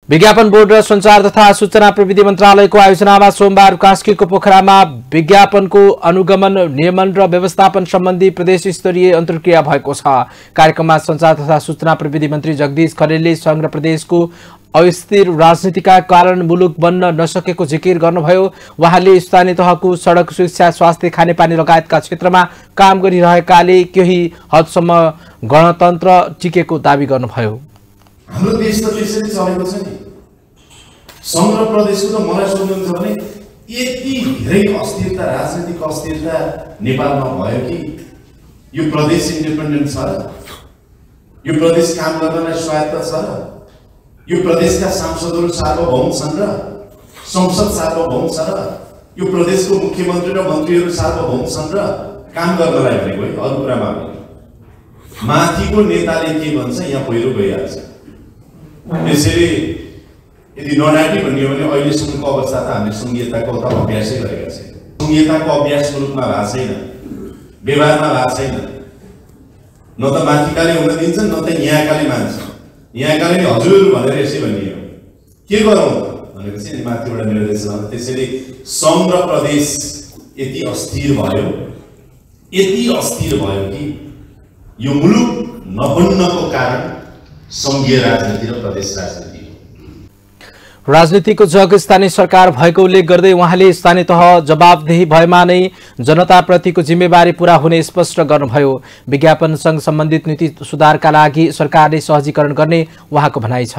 विज्ञापन बोर्ड र सञ्चार तथा सूचना प्रविधि मन्त्रालयको आयोजनामा सोमबार कास्कीको पोखरामा विज्ञापनको अनुगमन नियमन र व्यवस्थापन सम्बन्धी प्रदेश स्तरीय अन्तर्क्रिया भएको छ। कार्यक्रममा सञ्चार तथा सूचना प्रविधि मन्त्री जगदीश खरेलले संघ र प्रदेशको अस्थिर राजनीतिका कारण मुलुक बन्न नसकेको जिकिर गर्नुभयो। उहाँले स्थानीय तहको सडक, शिक्षा, स्वास्थ्य, खानेपानी लगायतका क्षेत्रमा काम गरिरहेकाले केही हदसम्म गणतन्त्र टिकेको दावी गर्नुभयो। हाम्रो देश त त्यसरी चलेको छ नि। संघ र प्रदेशको त मलाई सोध्नुहुन्छ भने यति धेरै अस्थिरता, राजनीतिक अस्थिरता नेपालमा भयो कि यो प्रदेश इन्डिपेन्डेन्ट छ र? यो प्रदेश काम गर्नलाई स्वायत्त छ र? यो प्रदेशका सांसदहरू सार्वभौम छन् र? संसद सार्वभौम छ र? यो प्रदेशको मुख्यमन्त्री र मन्त्रीहरू सार्वभौम छन् र? काम गर्नलाई भनेको है, अरू कुरामा होइन। माथिको नेताले के भन्छ यहाँ पहिरो गइहाल्छ। त्यसैले यदि नडाटी भन्ने हो भने अहिलेसम्मको अवस्था त हामीले संघीयताको त अभ्यासै गरेका छैन। संघीयताको अभ्यास रूपमा भएको छैन, व्यवहारमा भएको छैन। न त माथिकाले हुन दिन्छन्, न त यहाँकाले मान्छन्। यहाँकाले नि हजुर भनेर यसै भनियो। के गरौँ भनेपछि नि माथिबाट निर्देश छ। त्यसैले संघ र प्रदेश यति अस्थिर भयो कि यो मुलुक नबन्नको कारण संघीय राजनीति र प्रदेश राजनीति। राजनीतिको जग स्थानीय सरकार भएको उल्लेख गर्दै उहाँले स्थानीय तह जवाबदेही भएमा नै जनताप्रतिको जिम्मेवारी पूरा हुने स्पष्ट गर्नुभयो। विज्ञापनसँग सम्बन्धित नीति सुधारका लागि सरकारले सहजीकरण गर्ने उहाँको भनाइ छ।